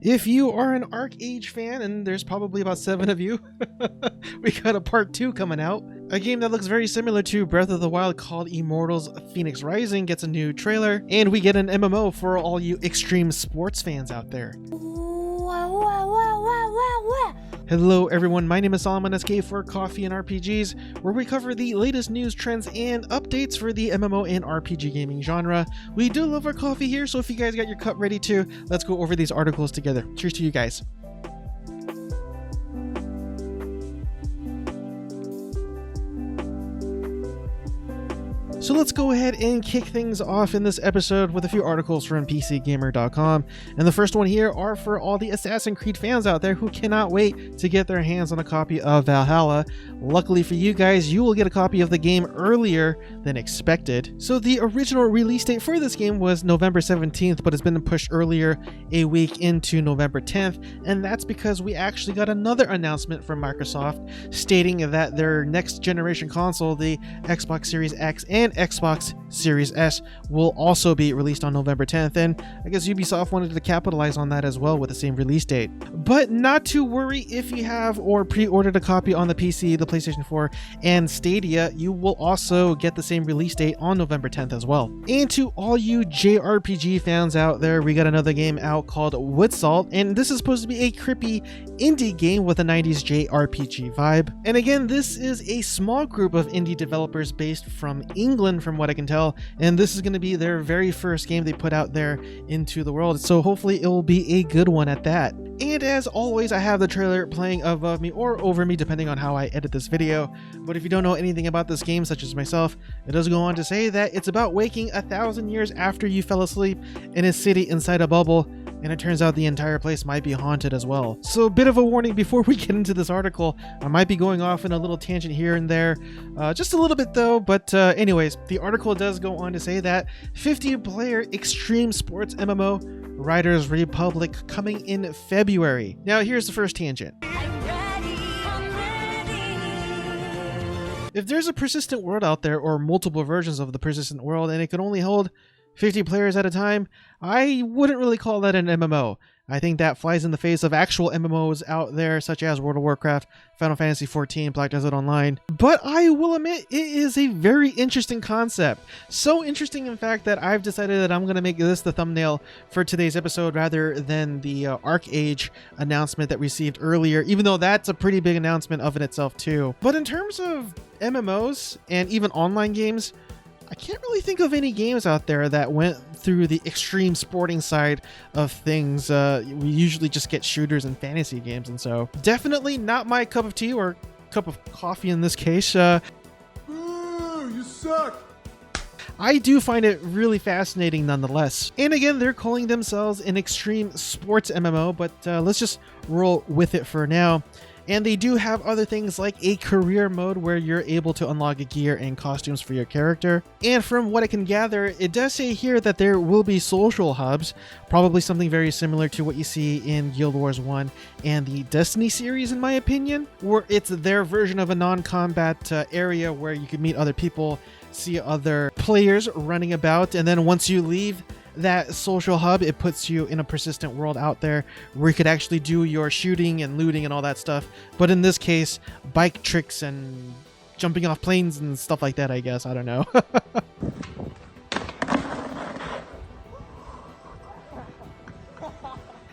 If you are an ArcheAge fan, and there's probably about 7 of you, we got a part 2 coming out. A game that looks very similar to Breath of the Wild called Immortals Fenyx Rising gets a new trailer, and we get an MMO for all you extreme sports fans out there. Hello everyone, my name is Solomon SK for Coffee and RPGs, where we cover the latest news, trends, and updates for the MMO and RPG gaming genre. We do love our coffee here, so if you guys got your cup ready too, let's go over these articles together. Cheers to you guys. So let's go ahead and kick things off in this episode with a few articles from PCGamer.com. And the first one here are for all the Assassin's Creed fans out there who cannot wait to get their hands on a copy of Valhalla. Luckily for you guys, you will get a copy of the game earlier than expected. So the original release date for this game was November 17th, but it's been pushed earlier a week into November 10th. And that's because we actually got another announcement from Microsoft stating that their next generation console, the Xbox Series X and Xbox Series S, will also be released on November 10th, and I guess Ubisoft wanted to capitalize on that as well with the same release date. But not to worry, if you have or pre-ordered a copy on the PC, the PlayStation 4, and Stadia, you will also get the same release date on November 10th as well. And to all you JRPG fans out there, we got another game out called Woodsalt, and this is supposed to be a creepy indie game with a 90s JRPG vibe. And again, this is a small group of indie developers based from England, from what I can tell, and this is going to be their very first game they put out there into the world, so hopefully it will be a good one at that. And as always, I have the trailer playing above me or over me depending on how I edit this video, but if you don't know anything about this game, such as myself, it does go on to say that it's about waking 1,000 years after you fell asleep in a city inside a bubble, and it turns out the entire place might be haunted as well. So a bit of a warning before we get into this article, I might be going off in a little tangent here and there, just a little bit though, but anyways, the article does go on to say that 50-player extreme sports MMO Riders Republic coming in February. Now here's the first tangent. If there's a persistent world out there, or multiple versions of the persistent world, and it can only hold 50 players at a time, I wouldn't really call that an MMO. I think that flies in the face of actual MMOs out there, such as World of Warcraft, Final Fantasy XIV, Black Desert Online. But I will admit, it is a very interesting concept. So interesting, in fact, that I've decided that I'm going to make this the thumbnail for today's episode rather than the ArcheAge announcement that we received earlier, even though that's a pretty big announcement of in itself too. But in terms of MMOs and even online games, I can't really think of any games out there that went through the extreme sporting side of things. We usually just get shooters and fantasy games, and so definitely not my cup of tea, or cup of coffee in this case. Ooh, you suck! I do find it really fascinating nonetheless. And again, they're calling themselves an extreme sports MMO, but let's just roll with it for now. And they do have other things like a career mode where you're able to unlock gear and costumes for your character. And from what I can gather, it does say here that there will be social hubs, probably something very similar to what you see in Guild Wars 1 and the Destiny series, in my opinion, where it's their version of a non-combat area where you can meet other people, see other players running about, and then once you leave that social hub, it puts you in a persistent world out there where you could actually do your shooting and looting and all that stuff. But in this case, bike tricks and jumping off planes and stuff like that, I guess. I don't know.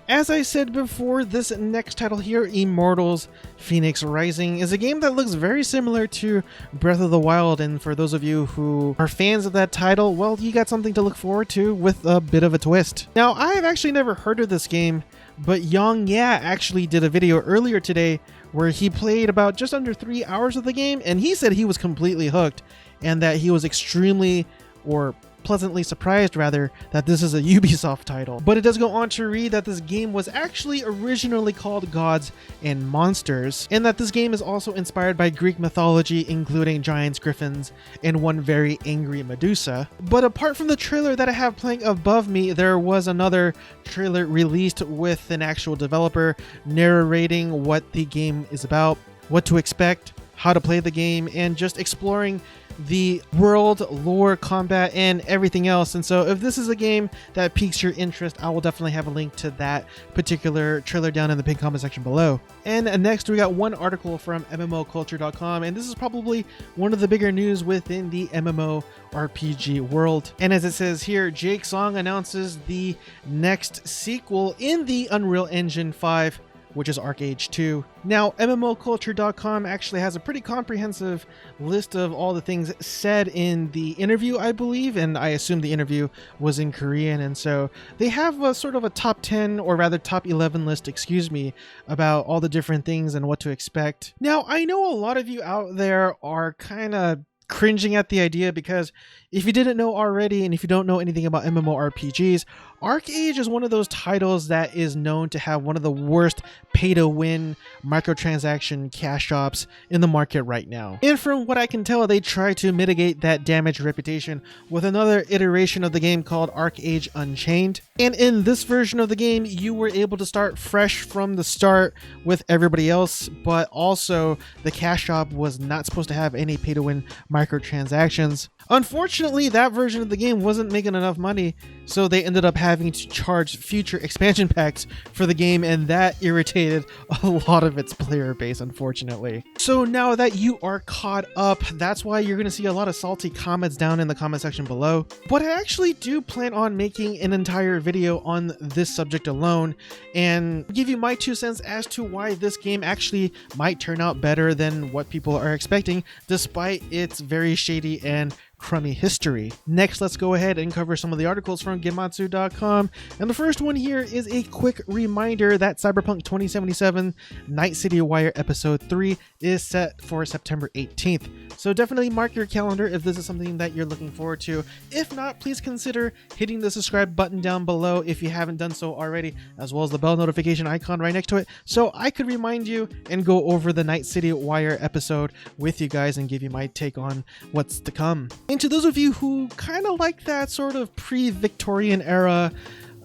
As I said before, this next title here, Immortals Fenyx Rising, is a game that looks very similar to Breath of the Wild, and for those of you who are fans of that title, well, you got something to look forward to with a bit of a twist. Now, I have actually never heard of this game, but Yong Ya actually did a video earlier today where he played about just under 3 hours of the game, and he said he was completely hooked, and that he was extremely, or pleasantly surprised rather, that this is a Ubisoft title. But it does go on to read that this game was actually originally called Gods and Monsters, and that this game is also inspired by Greek mythology, including giants, griffins, and one very angry Medusa. But apart from the trailer that I have playing above me, there was another trailer released with an actual developer narrating what the game is about, what to expect, how to play the game, and just exploring the world, lore, combat, and everything else. And so if this is a game that piques your interest, I will definitely have a link to that particular trailer down in the pinned comment section below. And next, we got one article from MMOculture.com, and this is probably one of the bigger news within the MMORPG world. And as it says here, Jake Song announces the next sequel in the Unreal Engine 5, which is ArchAge 2. Now, MMOculture.com actually has a pretty comprehensive list of all the things said in the interview, I believe, and I assume the interview was in Korean, and so they have a sort of a top 10, or rather top 11 list, excuse me, about all the different things and what to expect. Now, I know a lot of you out there are kind of cringing at the idea, because if you didn't know already, and if you don't know anything about MMORPGs, ArchAge is one of those titles that is known to have one of the worst pay-to-win microtransaction cash shops in the market right now. And from what I can tell, they try to mitigate that damaged reputation with another iteration of the game called ArchAge Unchained. And in this version of the game, you were able to start fresh from the start with everybody else, but also the cash shop was not supposed to have any pay-to-win microtransactions. Unfortunately, that version of the game wasn't making enough money, so they ended up having to charge future expansion packs for the game, and that irritated a lot of its player base, unfortunately. So now that you are caught up, that's why you're going to see a lot of salty comments down in the comment section below. But I actually do plan on making an entire video on this subject alone, and give you my 2 cents as to why this game actually might turn out better than what people are expecting, despite its very shady and crummy history. Next, let's go ahead and cover some of the articles from Gematsu.com, and the first one here is a quick reminder that Cyberpunk 2077 Night City Wire Episode 3 is set for September 18th. So definitely mark your calendar if this is something that you're looking forward to. If not, please consider hitting the subscribe button down below if you haven't done so already, as well as the bell notification icon right next to it, so I could remind you and go over the Night City Wire episode with you guys and give you my take on what's to come. And to those of you who kind of like that sort of pre-Victorian era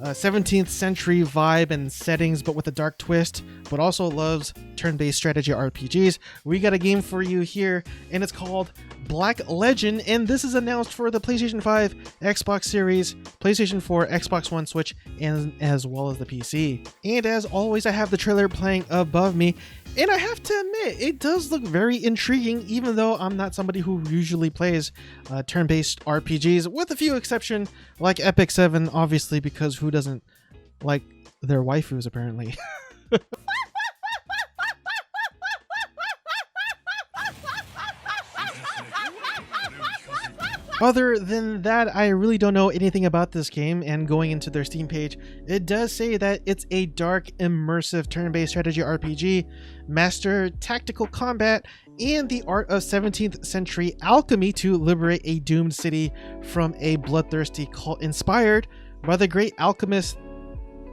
17th century vibe and settings, but with a dark twist, but also loves turn-based strategy RPGs, we got a game for you here, and it's called Black Legend, and this is announced for the PlayStation 5, Xbox Series, PlayStation 4, Xbox One, Switch, and as well as the PC. And as always, I have the trailer playing above me, and I have to admit, it does look very intriguing, even though I'm not somebody who usually plays turn-based RPGs, with a few exceptions, like Epic 7, obviously, because who doesn't like their waifus, apparently. Other than that, I really don't know anything about this game, and going into their Steam page, it does say that it's a dark, immersive turn-based strategy RPG, master tactical combat, and the art of 17th century alchemy to liberate a doomed city from a bloodthirsty cult inspired by the great alchemist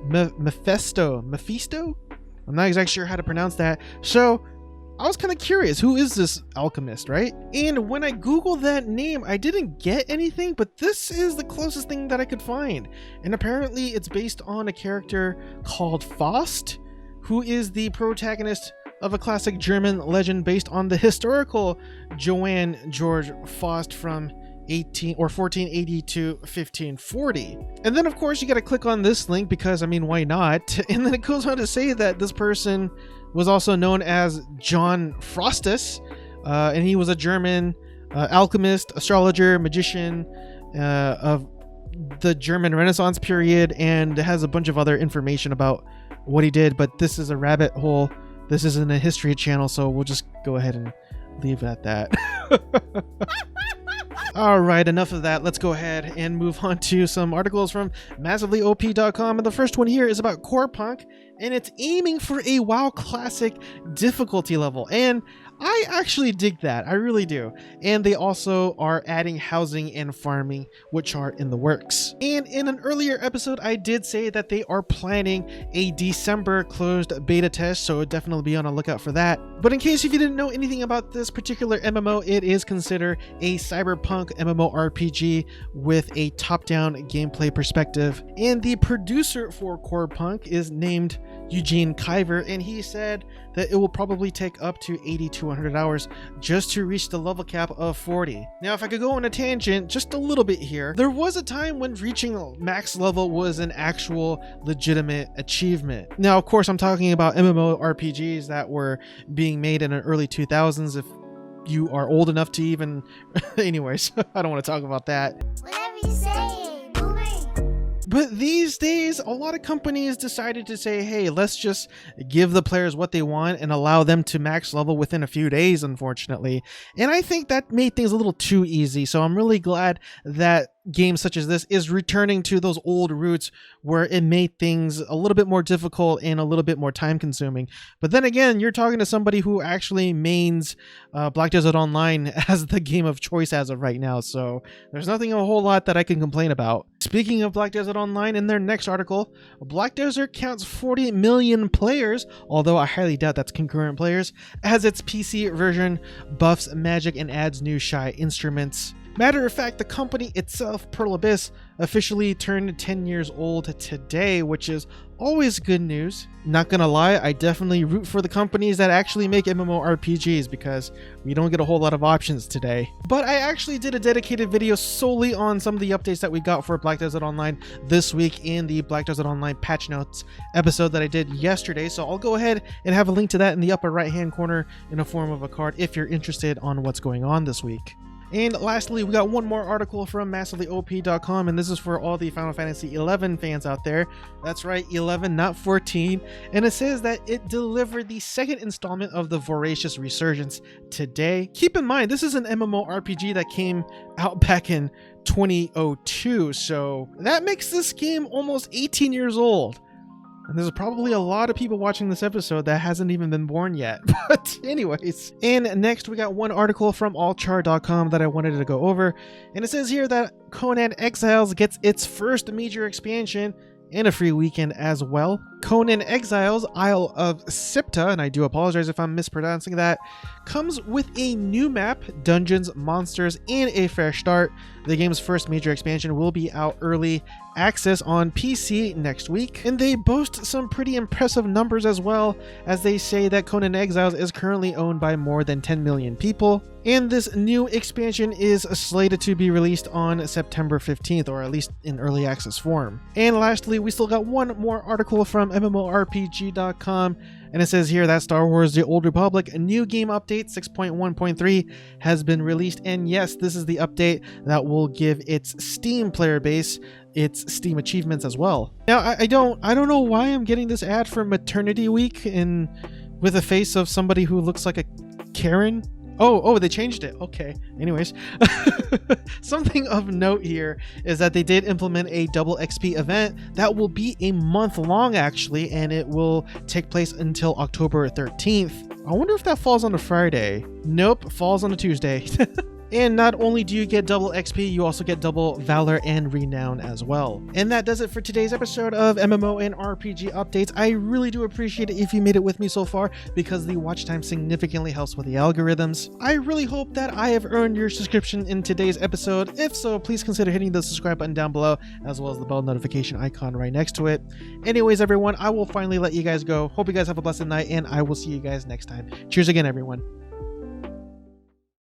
Mephisto? I'm not exactly sure how to pronounce that. So I was kind of curious, who is this alchemist, right? And when I Googled that name, I didn't get anything, but this is the closest thing that I could find. And apparently it's based on a character called Faust, who is the protagonist of a classic German legend based on the historical Johann Georg Faust from 1480 to 1540. And then of course you got to click on this link because, I mean, why not? And then it goes on to say that this person was also known as John Frostus, and he was a German alchemist, astrologer, magician of the German Renaissance period, and has a bunch of other information about what he did, but this is a rabbit hole. This isn't a history channel, so we'll just go ahead and leave it at that. All right, enough of that. Let's go ahead and move on to some articles from MassivelyOP.com. And the first one here is about Corepunk, and it's aiming for a WoW Classic difficulty level. And I actually dig that. I really do. And they also are adding housing and farming, which are in the works. And in an earlier episode, I did say that they are planning a December closed beta test, so definitely be on a lookout for that. But in case if you didn't know anything about this particular MMO, it is considered a Cyberpunk MMORPG with a top-down gameplay perspective. And the producer for Corepunk is named Eugene Kiver, and he said that it will probably take up to 80 to 100 hours just to reach the level cap of 40. Now, if I could go on a tangent just a little bit here, there was a time when reaching max level was an actual legitimate achievement. Now, of course, I'm talking about MMORPGs that were being made in the early 2000s. If you are old enough to even anyways, I don't want to talk about that. Whatever you say, boomer. But these days, a lot of companies decided to say, hey, let's just give the players what they want and allow them to max level within a few days, unfortunately. And I think that made things a little too easy. So I'm really glad that games such as this is returning to those old roots where it made things a little bit more difficult and a little bit more time consuming. But then again, you're talking to somebody who actually mains Black Desert Online as the game of choice as of right now, so there's nothing a whole lot that I can complain about. Speaking of Black Desert Online, in their next article, Black Desert counts 40 million players, although I highly doubt that's concurrent players, as its PC version buffs magic and adds new Shai instruments. Matter of fact, the company itself, Pearl Abyss, officially turned 10 years old today, which is always good news. Not gonna lie, I definitely root for the companies that actually make MMORPGs because we don't get a whole lot of options today. But I actually did a dedicated video solely on some of the updates that we got for Black Desert Online this week in the Black Desert Online patch notes episode that I did yesterday. So I'll go ahead and have a link to that in the upper right hand corner in a form of a card if you're interested on what's going on this week. And lastly, we got one more article from MassivelyOP.com, and this is for all the Final Fantasy 11 fans out there. That's right, 11, not 14. And it says that it delivered the second installment of the Voracious Resurgence today. Keep in mind, this is an MMORPG that came out back in 2002, so that makes this game almost 18 years old. And there's probably a lot of people watching this episode that hasn't even been born yet. But anyways. And next we got one article from allchar.com that I wanted to go over. And it says here that Conan Exiles gets its first major expansion and a free weekend as well. Conan Exiles, Isle of Sipta, and I do apologize if I'm mispronouncing that, comes with a new map, dungeons, monsters, and a fresh start. The game's first major expansion will be out early access on PC next week, and they boast some pretty impressive numbers as well, as they say that Conan Exiles is currently owned by more than 10 million people, and this new expansion is slated to be released on September 15th, or at least in early access form. And lastly, we still got one more article from MMORPG.com, and it says here that Star Wars The Old Republic, a new game update 6.1.3 has been released, and yes, this is the update that will give its Steam player base its Steam achievements as well. Now, I don't know why I'm getting this ad for Maternity Week and with a face of somebody who looks like a Karen. Oh, they changed it. Okay. Anyways, something of note here is that they did implement a double XP event that will be a month long actually, and it will take place until October 13th. I wonder if that falls on a Friday. Nope, falls on a Tuesday. And not only do you get double XP, you also get double Valor and Renown as well. And that does it for today's episode of MMO and RPG Updates. I really do appreciate it if you made it with me so far, because the watch time significantly helps with the algorithms. I really hope that I have earned your subscription in today's episode. If so, please consider hitting the subscribe button down below, as well as the bell notification icon right next to it. Anyways, everyone, I will finally let you guys go. Hope you guys have a blessed night, and I will see you guys next time. Cheers again, everyone.